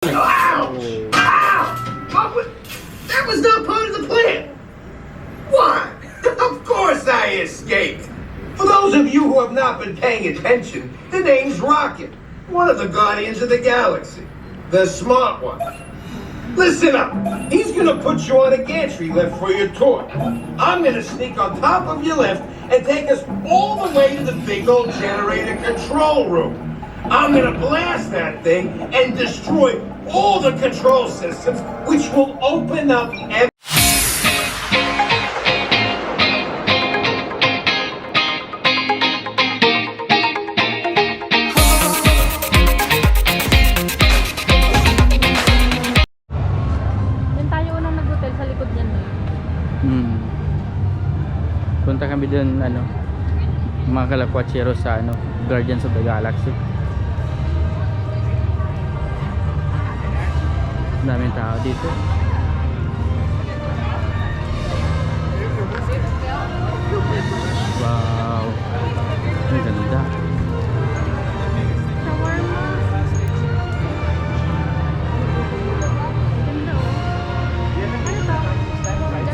Ow! Ow! That was not part of the plan. Why? Of course I escaped. For those of you who have not been paying attention, the name's Rocket, one of the Guardians of the Galaxy. The smart one. Listen up. He's gonna put you on a gantry lift for your tour. I'm gonna sneak on top of your lift and take us all the way to the big old generator control room. I'm gonna blast that thing and destroy all the control systems, which will open up every... Punta kami dun, mga kalakwatsero sa Guardians of the Galaxy. Daming tao dito. Wow, ang ganda.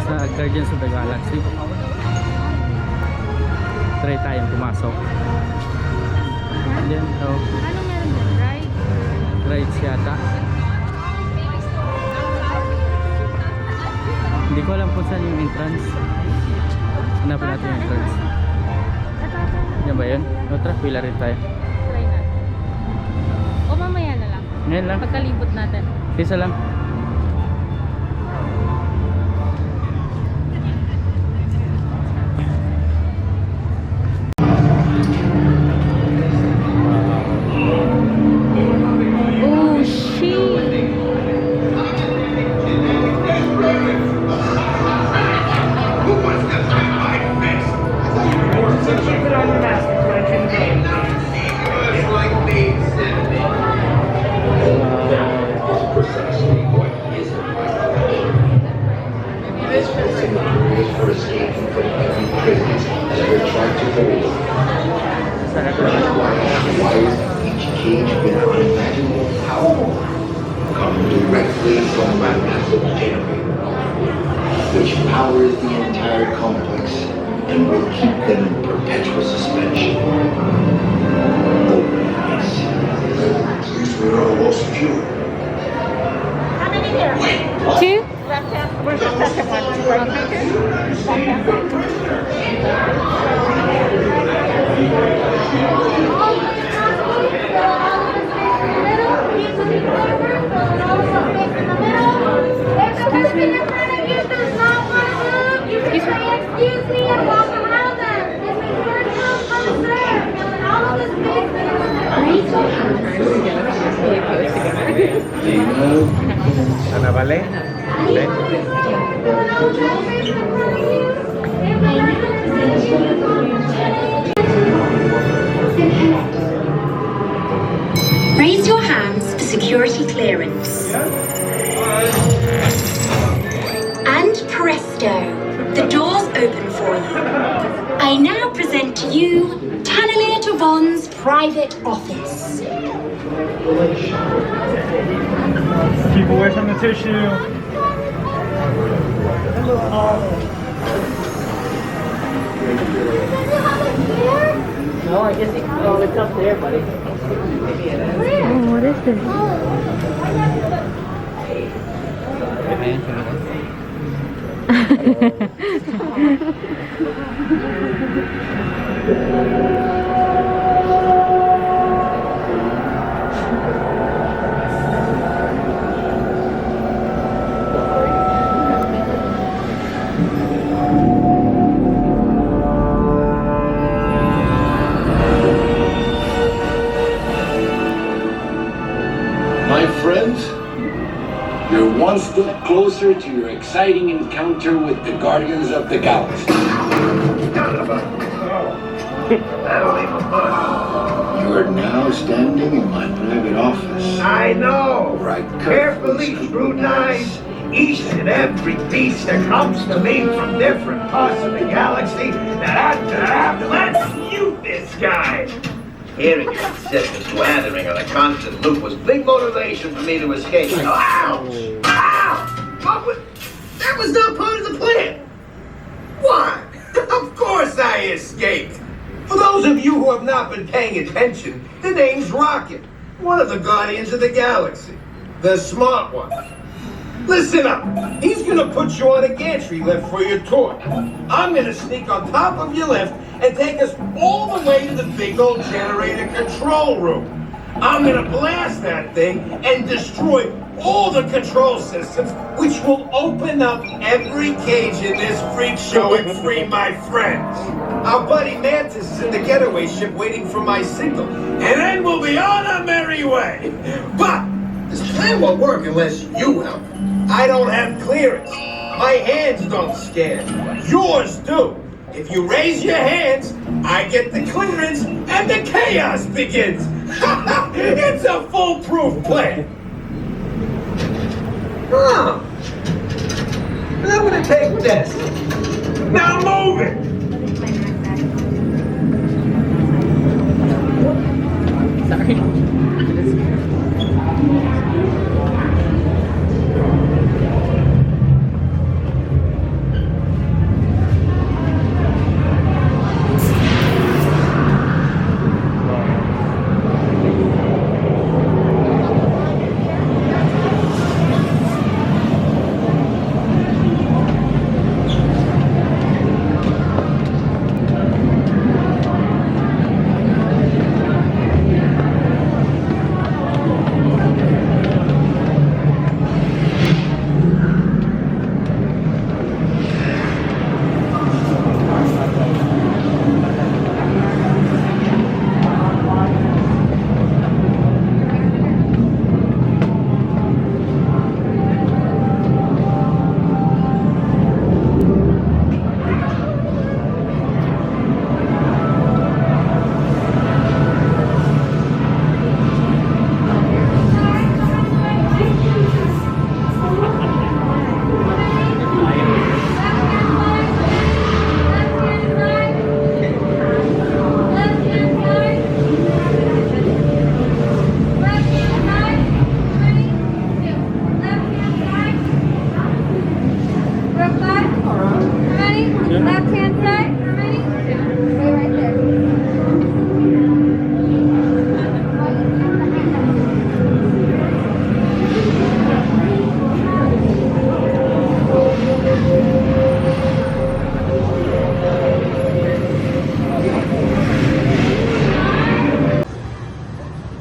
Sa Guardians of the Galaxy. Try tayong pumasok. And then, anong meron dyan? Ride? Rides yata. Hindi ko alam kung saan yung entrance. Hanapin natin yung entrance. Yan ba yun? O tara, pila rin tayo. Try natin. O mamaya na lang. Ngayon lang. Pagkalibot natin. Isa lang. Directly from my massive generator, which powers the entire complex and will keep them in perpetual suspension. At least we're all well secure. How many here? Two? Left hand. Where's the second one? Right Excuse me and walk around them. This means we're still coming through. Filling all of this big Ana, vale? Vale? Raise your hands for security clearance. And presto, the doors open for you. I now present to you Tannelia Tavon's private office. Keep away from the tissue. No, I guess it's up there, buddy. Oh, what is this? My friends, you're one step closer to your exciting encounter with the Guardians of the Galaxy. That'll leave a mark. You are now standing in my private office. I know. Right, Carefully scrutinize each and every piece that comes to me from different parts of the galaxy that let's you this guy. Hearing your incessant blathering on a constant loop was big motivation for me to escape. Ouch! Ow! That was not part of the plan! Why? Of course I escaped! For those of you who have not been paying attention, the name's Rocket, one of the Guardians of the Galaxy. The smart one. Listen up. He's gonna put you on a gantry lift for your tour. I'm gonna sneak on top of your lift and take us all the way to the big old generator control room. I'm gonna blast that thing and destroy all the control systems, which will open up every cage in this freak show and free my friends. Our buddy Mantis is in the getaway ship waiting for my signal, and then we'll be on our merry way. But this plan won't work unless you help. I don't have clearance. My hands don't scan. Yours do. If you raise your hands, I get the clearance and the chaos begins. It's a foolproof plan. Huh. I'm gonna take this. Now move it.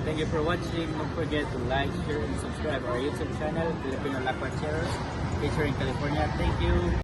Thank you for watching. Don't forget to like, share, and subscribe our YouTube channel, Filipino Lakwacheros, featuring California. Thank you.